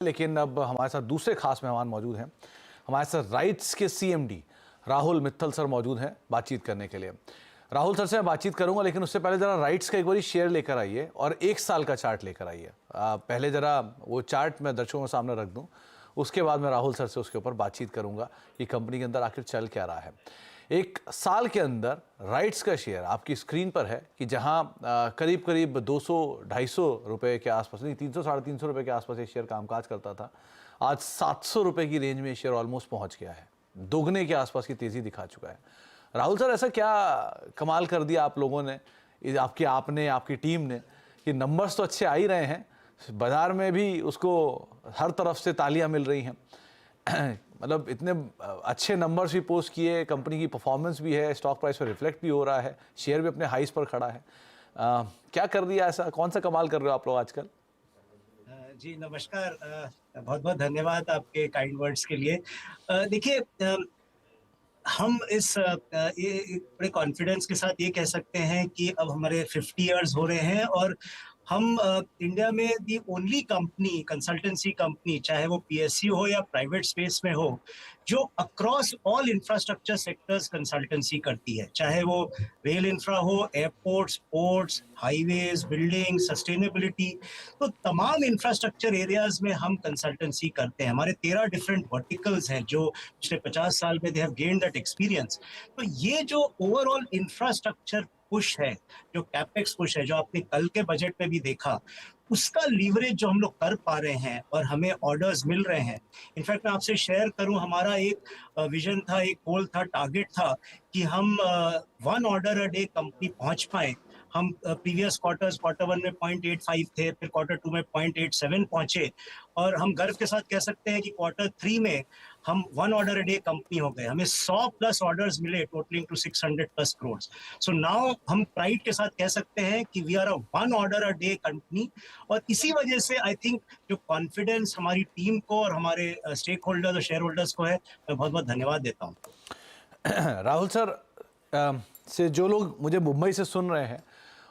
लेकिन अब हमारे साथ दूसरे खास मेहमान मौजूद हैं। हमारे साथ राइट्स के सीएमडी राहुल मित्तल सर मौजूद हैं बातचीत करने के लिए। राहुल सर से मैं बातचीत करूंगा, लेकिन उससे पहले ज़रा राइट्स का एक बारी शेयर लेकर आइए और 1 साल का चार्ट लेकर आइए। पहले ज़रा वो चार्ट मैं दर्शकों के सामने रख दूं, उसके बाद मैं राहुल सर से उसके ऊपर बातचीत करूंगा कि कंपनी के अंदर आखिर चल क्या रहा है। 1 साल के अंदर राइट्स का शेयर आपकी स्क्रीन पर है कि जहां करीब करीब 200-250 रुपए के आसपास, नहीं 300-350 रुपए के आसपास ये शेयर कामकाज करता था। आज 700 रुपए की रेंज में ये शेयर ऑलमोस्ट पहुंच गया है, दोगुने के आसपास की तेजी दिखा चुका है। राहुल सर, ऐसा क्या कमाल कर दिया आप लोगों ने, आपकी टीम ने, कि नंबर्स तो अच्छे आ ही रहे हैं, बाजार में भी उसको हर तरफ से तालियां मिल रही हैं। मतलब इतने अच्छे नंबर्स भी पोस्ट किए, कंपनी की परफॉर्मेंस भी है, स्टॉक प्राइस पर रिफ्लेक्ट भी हो रहा है, शेयर भी अपने हाईस पर खड़ा है। क्या कर दिया ऐसा, कौन सा कमाल कर रहे हो आप लोग आजकल? जी नमस्कार। बहुत बहुत धन्यवाद आपके काइंड वर्ड्स के लिए। देखिए, हम ये बड़े कॉन्फिडेंस के साथ ये कह सकते हैं कि अब हमारे 50 इयर्स हो रहे हैं और हम इंडिया में the only company, consultancy company, चाहे वो पीएसयू हो या प्राइवेट स्पेस में हो, जो across all infrastructure sectors consultancy करती है, चाहे वो रेल इंफ्रा हो, airports, ports, highways, building, sustainability. तो तमाम इंफ्रास्ट्रक्चर एरियाज में हम कंसल्टेंसी करते हैं। हमारे 13 डिफरेंट वर्टिकल्स हैं जो पिछले 50 साल में they have gained that experience. तो ये जो ओवरऑल इंफ्रास्ट्रक्चर पुश है, जो कैपेक्स पुश है, जो आपने कल के बजट में भी देखा, उसका लीवरेज जो हम लोग कर पा रहे हैं और हमें ऑर्डर्स मिल रहे हैं। इनफैक्ट मैं आपसे शेयर करूं, हमारा एक विजन था, एक गोल था, टारगेट था कि हम 1 ऑर्डर अ डे कंपनी पहुंच पाए। हम प्रीवियस क्वार्टर 1 में 0.85 थे, फिर क्वार्टर 2 में 0.87 पहुंचे, और हम गर्व के साथ कह सकते हैं कि क्वार्टर 3 में हम 1 ऑर्डर अ डे कंपनी हो गए। हमें 100+ ऑर्डर्स मिले, totalling to 600+ crore. So now हम प्राइड के साथ कह सकते हैं कि we are a 1 order a day company. और इसी वजह से आई थिंक जो कॉन्फिडेंस हमारी टीम को और हमारे स्टेक होल्डर्स और शेयर होल्डर्स को है, मैं बहुत बहुत धन्यवाद देता हूँ। राहुल सर, से जो लोग मुझे मुंबई से सुन रहे हैं,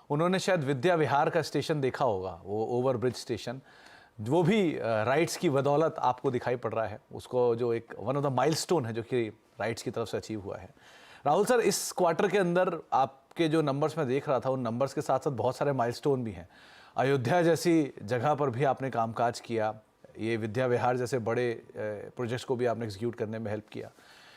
उन्होंने शायद विद्या विहार का स्टेशन देखा होगा, वो ओवरब्रिज स्टेशन, वो भी राइट्स की बदौलत आपको दिखाई पड़ रहा है। उसको जो एक वन ऑफ द माइलस्टोन है जो कि राइट्स की तरफ से अचीव हुआ है। राहुल सर, इस क्वार्टर के अंदर आपके जो नंबर्स मैं देख रहा था, उन नंबर्स के साथ साथ बहुत सारे माइलस्टोन भी हैं। अयोध्या जैसी जगह पर भी आपने कामकाज किया, ये विद्या विहार जैसे बड़े प्रोजेक्ट्स को भी आपने एग्जीक्यूट करने में हेल्प किया।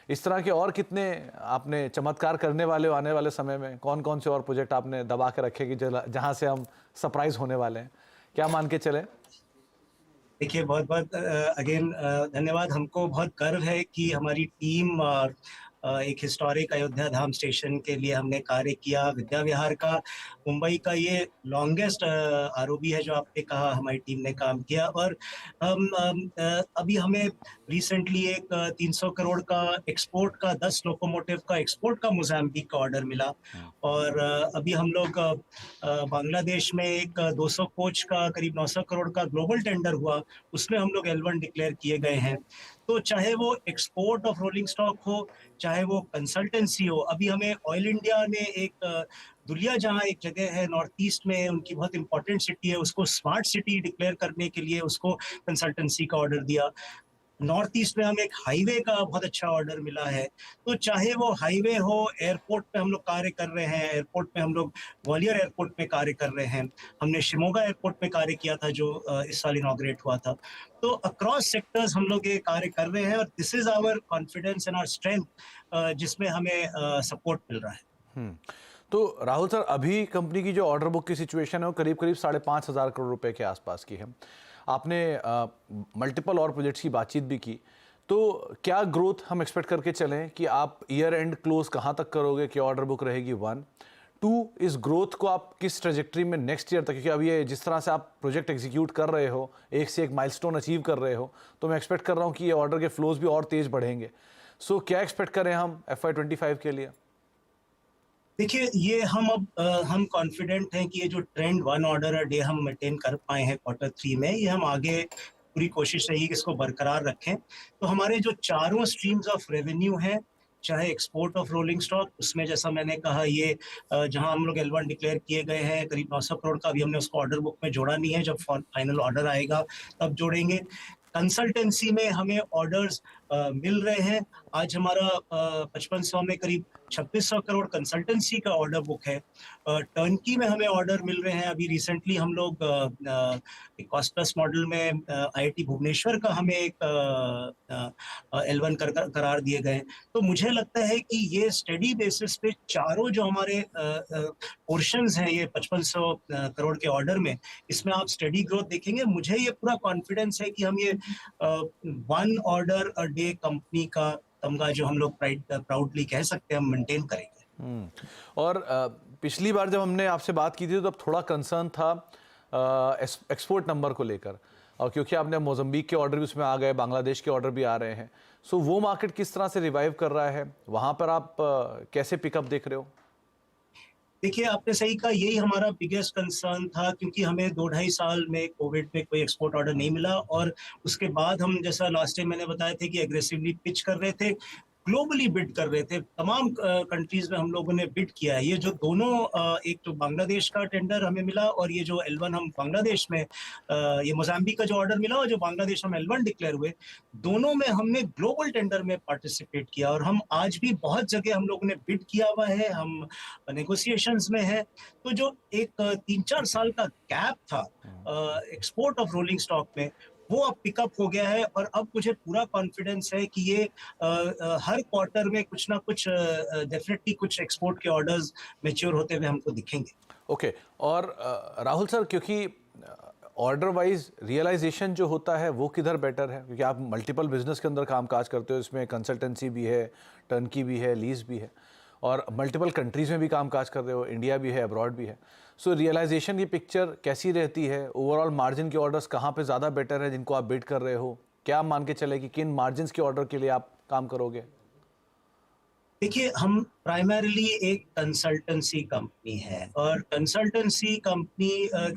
इस तरह के और कितने आपने चमत्कार करने वाले हो आने वाले समय में? कौन कौन से और प्रोजेक्ट आपने दबा के रखे कि जहां से हम सरप्राइज होने वाले हैं? क्या मान के चले? देखिए, बहुत बहुत अगेन धन्यवाद। हमको बहुत गर्व है कि हमारी टीम एक हिस्टोरिक अयोध्या धाम स्टेशन के लिए हमने कार्य किया। विद्या विहार का, मुंबई का ये लॉन्गेस्ट आरओबी है जो आपने कहा, हमारी टीम ने काम किया। और हम अभी हमें रिसेंटली एक 300 करोड़ का एक्सपोर्ट का, 10 लोकोमोटिव का एक्सपोर्ट का मोजाम्बिक का ऑर्डर मिला। और अभी हम लोग बांग्लादेश में एक 200 कोच का करीब 900 करोड़ का ग्लोबल टेंडर हुआ, उसमें हम लोग L1 डिक्लेयर किए गए हैं। तो चाहे वो एक्सपोर्ट ऑफ रोलिंग स्टॉक हो, चाहे वो कंसल्टेंसी हो, अभी हमें ऑयल इंडिया ने एक दुलिया, जहाँ एक जगह है नॉर्थ ईस्ट में, उनकी बहुत इंपॉर्टेंट सिटी है, उसको स्मार्ट सिटी डिक्लेयर करने के लिए उसको कंसल्टेंसी का ऑर्डर दिया। नॉर्थ ईस्ट में हमें एक हाईवे का बहुत अच्छा ऑर्डर मिला है। तो चाहे वो हाईवे हो, एयरपोर्ट पे हम लोग कार्य कर रहे हैं, एयरपोर्ट में हम लोग ग्वालियर एयरपोर्ट में कार्य कर रहे हैं, हमने शिमोगा एयरपोर्ट में कार्य किया था जो इस साल इनॉग्रेट हुआ था। तो अक्रॉस सेक्टर्स हम लोग ये कार्य कर रहे हैं, और this is our confidence and our strength, जिसमें हमें सपोर्ट मिल रहा है। तो राहुल सर, अभी कंपनी की जो ऑर्डर बुक की सिचुएशन है वो करीब करीब 5,500 करोड़ रुपए के आसपास की है। आपने मल्टीपल और प्रोजेक्ट्स की बातचीत भी की, तो क्या ग्रोथ हम एक्सपेक्ट करके चलें कि आप ईयर एंड क्लोज कहाँ तक करोगे, क्या ऑर्डर बुक रहेगी? 1, 2, इस ग्रोथ को आप किस ट्रेजेक्ट्री में नेक्स्ट ईयर तक, क्योंकि अब ये जिस तरह से आप प्रोजेक्ट एग्जीक्यूट कर रहे हो, एक से एक माइलस्टोन अचीव कर रहे हो, तो मैं एक्सपेक्ट कर रहा हूँ कि ये ऑर्डर के फ्लोज भी और तेज बढ़ेंगे। सो क्या एक्सपेक्ट करें हम FY25 के लिए? देखिए, ये हम कॉन्फिडेंट हैं कि ये जो ट्रेंड 1 ऑर्डर अ डे हम मेंटेन कर पाए हैं क्वार्टर 3 में, ये हम आगे पूरी कोशिश रहेगी कि इसको बरकरार रखें। तो हमारे जो चारों स्ट्रीम्स ऑफ रेवेन्यू हैं, चाहे एक्सपोर्ट ऑफ रोलिंग स्टॉक, उसमें जैसा मैंने कहा, ये जहां हम लोग L1 डिक्लेयर किए गए हैं करीब 900 करोड़ का, अभी हमने उसको ऑर्डर बुक में जोड़ा नहीं है, जब फाइनल ऑर्डर आएगा तब जोड़ेंगे। कंसल्टेंसी में हमें ऑर्डर्स मिल रहे हैं। आज हमारा 5500 में करीब 2600 करोड़ कंसल्टेंसी का ऑर्डर बुक है। टर्नकी में हमें ऑर्डर मिल रहे हैं। अभी रिसेंटली हम लोग कॉस्ट प्लस मॉडल में आईआईटी भुवनेश्वर का हमें एक L1 करार दिए गए। तो मुझे लगता है कि ये स्टडी बेसिस पे चारों जो हमारे पोर्शंस हैं ये 5500 करोड़ के ऑर्डर में, इसमें आप स्टडी ग्रोथ देखेंगे। मुझे ये पूरा कॉन्फिडेंस है कि हम ये 1 ऑर्डर अ डे कंपनी का तमगा जो हम लोग प्राउडली कह सकते हैं, हम मेंटेन करेंगे। और पिछली बार जब हमने आपसे बात की थी तो तब थोड़ा कंसर्न था एक्सपोर्ट नंबर को लेकर, और क्योंकि आपने मोज़म्बिक के ऑर्डर भी उसमें आ गए, बांग्लादेश के ऑर्डर भी आ रहे हैं, सो वो मार्केट किस तरह से रिवाइव कर रहा है, वहाँ पर आप कैसे पिकअप देख रहे हो? देखिए, आपने सही कहा, यही हमारा बिगेस्ट कंसर्न था, क्योंकि हमें 2 ढाई साल में कोविड में कोई एक्सपोर्ट ऑर्डर नहीं मिला, और उसके बाद हम, जैसा लास्ट टाइम मैंने बताया था, कि एग्रेसिवली पिच कर रहे थे, ग्लोबली बिड कर रहे थे। तमाम कंट्रीज में हम लोगों ने बिड किया है। ये जो दोनों एक तो बांग्लादेश का टेंडर हमें मिला, और ये जो L1 हम बांग्लादेश में ये मोजाम्बिक का जो ऑर्डर मिला और जो बांग्लादेश हम L1 डिक्लेयर हुए, दोनों में हमने ग्लोबल टेंडर में पार्टिसिपेट किया। और हम आज भी बहुत जगह हम लोगों ने बिड किया हुआ है, हम नेगोशिएशंस में है। तो जो एक 3-4 साल का गैप था एक्सपोर्ट ऑफ रोलिंग स्टॉक में, वो अब पिकअप हो गया है। और अब मुझे पूरा कॉन्फिडेंस है कि ये हर क्वार्टर में कुछ ना कुछ डेफिनेटली कुछ एक्सपोर्ट के ऑर्डर्स मैच्योर होते हुए हमको दिखेंगे। ओके। और राहुल सर, क्योंकि ऑर्डर वाइज रियलाइजेशन जो होता है वो किधर बेटर है, क्योंकि आप मल्टीपल बिजनेस के अंदर काम काज करते हो, इसमें कंसल्टेंसी भी है, टर्नकी भी है, लीज भी है, और मल्टीपल कंट्रीज में भी काम काज कर रहे हो, इंडिया भी है, अब्रॉड भी है। सो रियलाइजेशन की पिक्चर कैसी रहती है? ओवरऑल मार्जिन के ऑर्डर्स कहाँ पे ज़्यादा बेटर है जिनको आप बिड कर रहे हो? क्या आप मान के चले कि किन मार्जिन के ऑर्डर के लिए आप काम करोगे? देखिए, हम प्राइमरीली एक कंसल्टेंसी कंपनी है, और कंसल्टेंसी कंपनी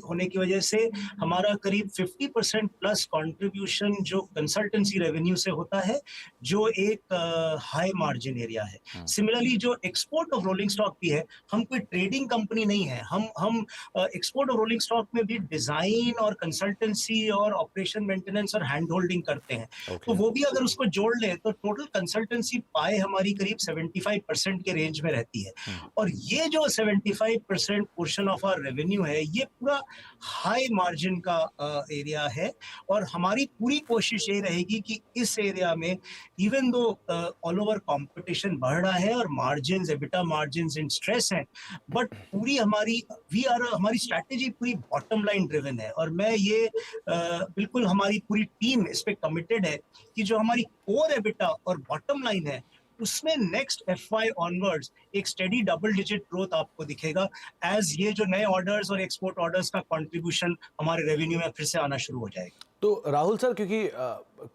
होने की वजह से हमारा करीब 50% प्लस कंट्रीब्यूशन जो कंसल्टेंसी रेवेन्यू से होता है, जो एक हाई मार्जिन एरिया है। सिमिलरली जो एक्सपोर्ट ऑफ रोलिंग स्टॉक भी है, हम कोई ट्रेडिंग कंपनी नहीं है। हम एक्सपोर्ट ऑफ रोलिंग स्टॉक में भी डिजाइन और कंसल्टेंसी और ऑपरेशन मेंटेनेंस और हैंड होल्डिंग करते हैं। तो वो भी अगर उसको जोड़ ले तो टोटल कंसल्टेंसी पाए हमारी करीब 75% के रेंज में रहती है। और ये जो 75% पोर्शन ऑफ आवर रेवेन्यू है, ये पूरा हाई मार्जिन का एरिया है। और हमारी पूरी कोशिश ये रहेगी कि इस एरिया में, even though all over competition बढ़ रहा है और मार्जिन्स, एबिटा मार्जिन्स इन स्ट्रेस हैं, बट पूरी हमारी स्ट्रैटेजी पूरी बॉटम लाइन ड्रिवन है। और मैं ये बिल्कुल, हमारी पूरी टीम इस पे कमिटेड है कि जो हमारी कोर एबिटा और बॉटम लाइन है, उसमें नेक्स्ट FY ऑनवर्ड्स एक स्टेडी डबल डिजिट ग्रोथ आपको दिखेगा, एज ये जो नए ऑर्डर्स और एक्सपोर्ट ऑर्डर्स का कंट्रीब्यूशन हमारे रेवेन्यू में फिर से आना शुरू हो जाएगा। तो राहुल सर, क्योंकि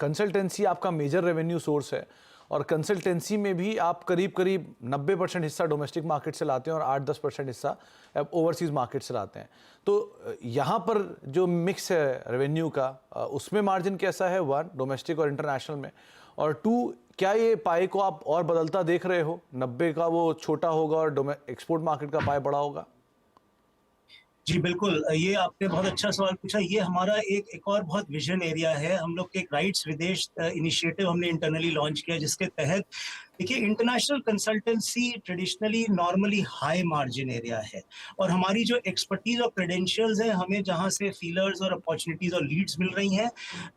कंसल्टेंसी आपका मेजर रेवेन्यू सोर्स है, और कंसल्टेंसी में भी आप करीब करीब 90% हिस्सा डोमेस्टिक मार्केट से लाते हैं और 8-10% हिस्सा ओवरसीज मार्केट से लाते हैं, तो यहाँ पर जो मिक्स है रेवेन्यू का, उसमें मार्जिन कैसा है, 1 डोमेस्टिक और इंटरनेशनल में, और 2 क्या ये पाई को आप और बदलता देख रहे हो? 90 का वो छोटा होगा और एक्सपोर्ट मार्केट का पाई बड़ा होगा? जी बिल्कुल, ये आपने बहुत अच्छा सवाल पूछा। ये हमारा एक और बहुत विजन एरिया है। हम लोग के एक राइट्स विदेश इनिशिएटिव हमने इंटरनली लॉन्च किया, जिसके तहत, देखिए, international consultancy traditionally normally high margin area है, और हमारी जो एक्सपर्टीज और क्रेडेंशियल्स हैं, हमें जहां से फीलर्स और अपॉर्चुनिटीज और लीड्स मिल रही हैं,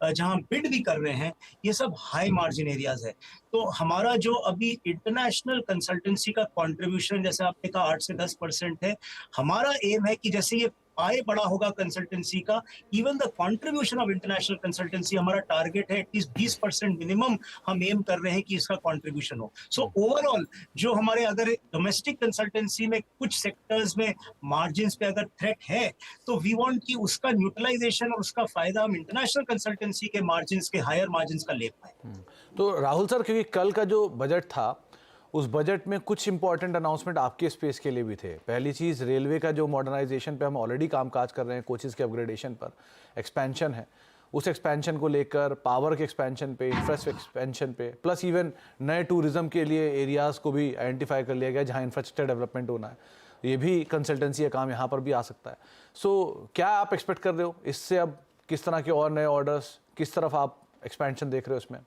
जहां बिड भी कर रहे हैं, ये सब हाई मार्जिन एरियाज है। तो हमारा जो अभी इंटरनेशनल कंसल्टेंसी का कंट्रीब्यूशन, जैसे आपने कहा, 8 से 10% है। हमारा एम है कि जैसे ये पाए बड़ा होगा कंसल्टेंसी का, even the contribution of international consultancy, हमारा टारगेट है एटलीस्ट 20% मिनिमम हम एम कर रहे हैं कि इसका कंट्रीब्यूशन हो। सो ओवरऑल जो हमारे, अगर डोमेस्टिक कंसल्टेंसी में कुछ सेक्टर्स में मार्जिन्स पे अगर थ्रेट है, तो वी वांट कि उसका न्यूट्रलाइजेशन और उसका फायदा हम इंटरनेशनल कंसल्टेंसी के मार्जिन्स के, हायर मार्जिन्स का ले पाए। तो राहुल सर, क्योंकि कल का जो बजट था, उस बजट में कुछ इंपॉर्टेंट अनाउंसमेंट आपके स्पेस के लिए भी थे। पहली चीज़, रेलवे का जो मॉडर्नाइजेशन पे हम ऑलरेडी कामकाज कर रहे हैं, कोचेज़ के अपग्रेडेशन पर एक्सपेंशन है, उस एक्सपेंशन को लेकर, पावर के एक्सपेंशन पे, इंफ्रास्ट्रक्चर एक्सपेंशन पे, प्लस इवन नए टूरिज्म के लिए एरियाज़ को भी आइडेंटिफाई कर लिया गया जहाँ इंफ्रास्ट्रक्चर डेवलपमेंट होना है। ये भी कंसल्टेंसी का काम यहाँ पर भी आ सकता है। सो क्या आप एक्सपेक्ट कर रहे हो इससे? अब किस तरह के और नए ऑर्डर्स, किस तरफ आप एक्सपेंशन देख रहे हो इसमें?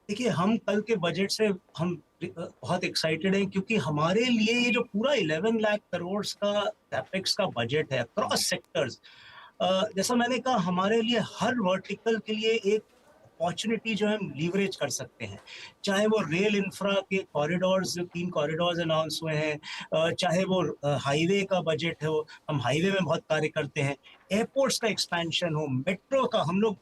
देखिए, हम कल के बजट से हम बहुत एक्साइटेड हैं, क्योंकि हमारे लिए ये जो पूरा 11 लाख करोड़ का कैपेक्स का बजट है अक्रॉस सेक्टर्स, जैसा मैंने कहा, हमारे लिए हर वर्टिकल के लिए एक अपॉर्चुनिटी जो है हम लीवरेज कर सकते हैं। चाहे वो रेल इंफ्रा के कॉरिडोर्स, जो 3 कॉरिडोर्स अनाउंस हुए हैं, चाहे वो हाईवे का बजट हो, हम हाईवे में बहुत कार्य करते हैं, एयरपोर्ट्स का एक्सपेंशन हो, मेट्रो का, हम लोग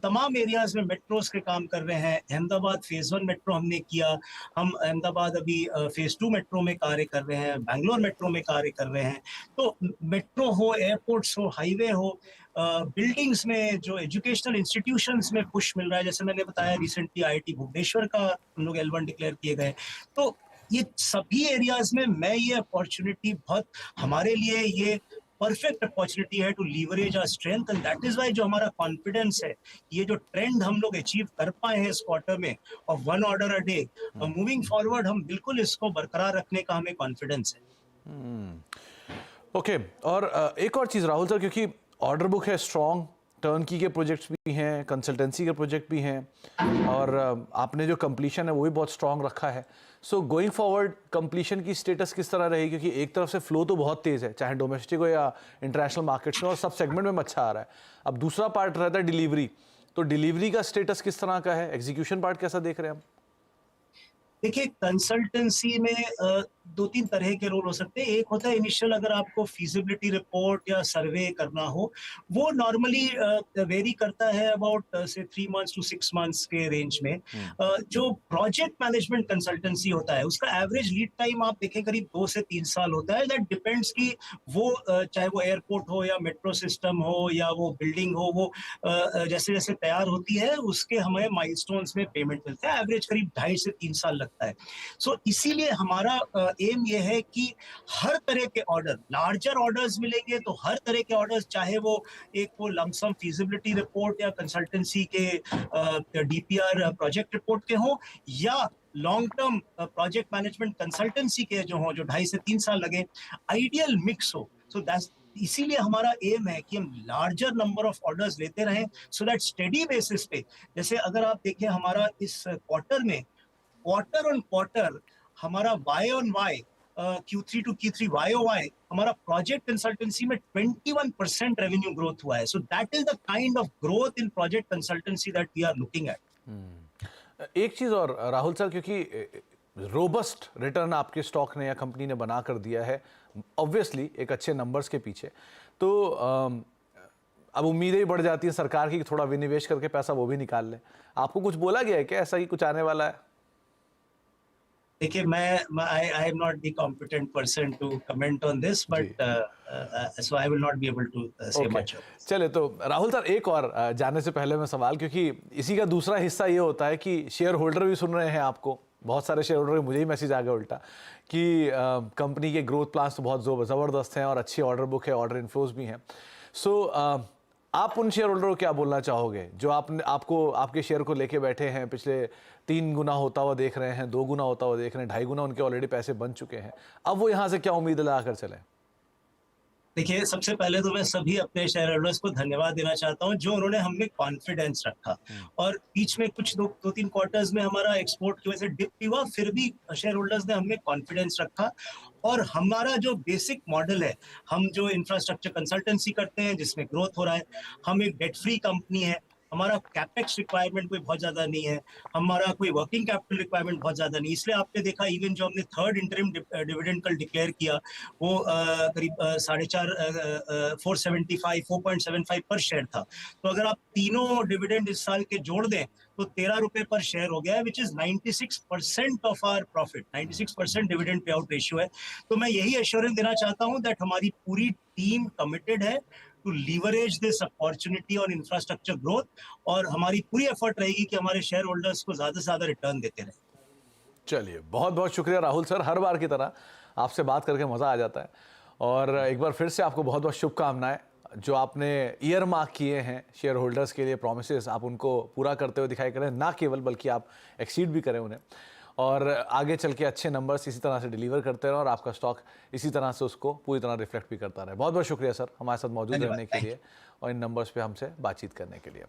तमाम एरियाज में मेट्रोस के काम कर रहे हैं। अहमदाबाद फेज 1 मेट्रो हमने किया, हम अहमदाबाद अभी फेज 2 मेट्रो में कार्य कर रहे हैं, बैंगलोर मेट्रो में कार्य कर रहे हैं। तो मेट्रो हो, एयरपोर्ट्स हो, हाईवे हो, बिल्डिंग्स में जो एजुकेशनल इंस्टीट्यूशंस में पुश मिल रहा है, जैसे मैंने बताया रिसेंटली आईआईटी भुवनेश्वर का हम लोग L1 डिक्लेयर किए गए। तो ये सभी एरियाज में मैं ये अपॉर्चुनिटी बहुत, हमारे लिए ये परफेक्ट अपॉर्चुनिटी है to leverage our strength, and that is why जो हमारा कॉन्फिडेंस है, ये जो ट्रेंड हम लोग अचीव कर पाए हैं इस क्वार्टर में of 1 order a day, moving forward हम बिल्कुल इसको बरकरार रखने का हमें कॉन्फिडेंस है। ओके और एक और चीज़ राहुल सर, क्योंकि ऑर्डर बुक है स्ट्रॉन्ग, टर्नकी के प्रोजेक्ट्स भी हैं, कंसल्टेंसी के प्रोजेक्ट भी हैं, और आपने जो कंप्लीशन है वो भी बहुत स्ट्रॉन्ग रखा है। सो गोइंग फॉरवर्ड कंप्लीशन की स्टेटस किस तरह रहेगी? क्योंकि एक तरफ से फ्लो तो बहुत तेज़ है, चाहे डोमेस्टिक हो या इंटरनेशनल मार्केट्स में, और सब सेगमेंट में अच्छा आ रहा है। अब दूसरा पार्ट रहता है डिलीवरी, तो डिलीवरी का स्टेटस किस तरह का है? एग्जीक्यूशन पार्ट कैसा देख रहे हैं हम? देखिए, कंसल्टेंसी में 2-3 तरह के रोल हो सकते हैं। एक होता है इनिशियल, अगर आपको फीजिबिलिटी रिपोर्ट या सर्वे करना हो, वो नॉर्मली वेरी करता है अबाउट से 3 मंथ्स टू 6 मंथ्स के रेंज में। जो प्रोजेक्ट मैनेजमेंट कंसल्टेंसी होता है, उसका एवरेज लीड टाइम आप देखें करीब 2 से 3 साल होता है। दैट डिपेंड्स कि वो चाहे वो एयरपोर्ट हो या मेट्रो सिस्टम हो या वो बिल्डिंग हो, वो जैसे जैसे तैयार होती है उसके हमें माइलस्टोन्स में पेमेंट मिलता है। एवरेज करीब 2.5 से 3 साल लगता है। सो इसीलिए हमारा एम ये है कि हर तरह के ऑर्डर, लार्जर ऑर्डर्स मिलेंगे तो हर तरह के ऑर्डर्स, चाहे वो एक वो लमसम फीजिबिलिटी रिपोर्ट या कंसल्टेंसी के डीपीआर प्रोजेक्ट रिपोर्ट के हो, या long term project management consultancy के जो हो, जो 2.5 से 3 साल लगे, आइडियल मिक्स हो। सो दैट्स, इसीलिए हमारा एम है कि हम लार्जर नंबर ऑफ ऑर्डर्स लेते रहें, सो दैट स्टेडी बेसिस पे, जैसे अगर आप देखें हमारा इस क्वार्टर में, क्वार्टर ऑन क्वार्टर हमारा Y on Y, Q3 to Q3 YOY, हमारा प्रोजेक्ट कंसल्टेंसी में 21% रेवेन्यू ग्रोथ हुआ है। So that is the kind of growth in project consultancy that we are looking at. एक चीज़ और राहुल सर, क्योंकि रोबस्ट रिटर्न आपके स्टॉक ने या कंपनी ने बना कर दिया है, ऑब्वियसली एक अच्छे नंबर्स के पीछे, तो अब उम्मीदें ही बढ़ जाती हैं सरकार की कि थोड़ा विनिवेश करके पैसा वो भी निकाल ले। आपको कुछ बोला गया है क्या ऐसा ही कुछ आने वाला है? देखिए, मैं I am not the competent person to comment on this, but so I will not be able to say much. चले तो राहुल सर, एक और जाने से पहले मैं सवाल, क्योंकि इसी का दूसरा हिस्सा ये होता है कि शेयर होल्डर भी सुन रहे हैं आपको, बहुत सारे शेयर होल्डर, मुझे ही मैसेज आ गया उल्टा कि कंपनी के ग्रोथ प्लान्स तो बहुत ज़बरदस्त हैं और अच्छी ऑर्डर बुक है, ऑर्डर इनफ्लोज भी हैं। सो आप उन शेयर होल्डर को क्या बोलना चाहोगे जो आपके शेयर को लेके बैठे हैं, पिछले 3 गुना होता हुआ देख रहे हैं, 2 गुना होता हुआ देख रहे हैं, 2.5 गुना उनके ऑलरेडी पैसे बन चुके हैं, अब वो यहाँ से क्या उम्मीद लगा कर चले? देखिए, सबसे पहले तो मैं सभी अपने शेयर होल्डर्स को धन्यवाद देना चाहता हूं, जो उन्होंने हमें कॉन्फिडेंस रखा। और बीच में कुछ 2-3 क्वार्टर्स में हमारा एक्सपोर्ट की वजह से डिप भी हुआ, फिर भी शेयर होल्डर्स ने हमें कॉन्फिडेंस रखा। और हमारा जो बेसिक मॉडल है, हम जो इंफ्रास्ट्रक्चर कंसल्टेंसी करते हैं जिसमें ग्रोथ हो रहा है, हम एक डेट फ्री कंपनी है, हमारा कैपेक्स रिक्वायरमेंट कोई बहुत ज्यादा नहीं है, हमारा कोई वर्किंग कैपिटल रिक्वायरमेंट बहुत ज्यादा नहीं, इसलिए आपने देखा इवन जो हमने थर्ड इंटरिम डिविडेंड कल डिक्लेयर किया, वो करीब 4.75 पर शेयर था। तो अगर आप तीनों डिविडेंड इस साल के जोड़ दें तो 13 रुपए पर शेयर हो गया है, which is 96% of our profit, 96% dividend payout ratio है। तो मैं यही एश्योरेंस देना चाहता हूं दैट हमारी पूरी टीम कमिटेड है to leverage this opportunity on infrastructure growth, और हमारी पूरी एफर्ट रहेगी कि हमारे शेयर होल्डर्स को ज्यादा से ज्यादा रिटर्न देते रहे। चलिए, बहुत बहुत शुक्रिया राहुल सर, हर बार की तरह आपसे बात करके मज़ा आ जाता है, और एक बार फिर से आपको बहुत बहुत शुभकामनाएं। जो आपने ईयर मार्क किए हैं शेयर होल्डर्स के लिए, प्रॉमिसेस, आप उनको पूरा करते हुए दिखाई करें, ना केवल बल्कि आप एक्सीड भी करें उन्हें। और आगे चल के अच्छे नंबर्स इसी तरह से डिलीवर करते रहो और आपका स्टॉक इसी तरह से उसको पूरी तरह रिफ्लेक्ट भी करता रहे। बहुत बहुत शुक्रिया सर हमारे साथ मौजूद धन्यवाद, रहने के लिए और इन नंबर्स पे हमसे बातचीत करने के लिए।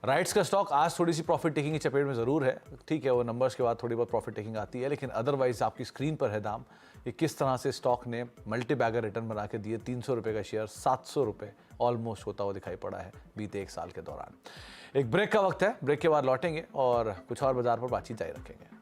राइट्स का स्टॉक आज थोड़ी सी प्रॉफिट टेकिंग की चपेट में ज़रूर है, ठीक है, वो नंबर्स के बाद थोड़ी बहुत प्रॉफिट टेकिंग आती है, लेकिन अदरवाइज आपकी स्क्रीन पर है दाम कि किस तरह से स्टॉक ने मल्टी बैगर रिटर्न बना के दिए। 300 रुपये का शेयर 700 रुपये ऑलमोस्ट होता हुआ दिखाई पड़ा है बीते 1 साल के दौरान। एक ब्रेक का वक्त है, ब्रेक के बाद लौटेंगे और कुछ और बाजार पर बातचीत जारी रखेंगे।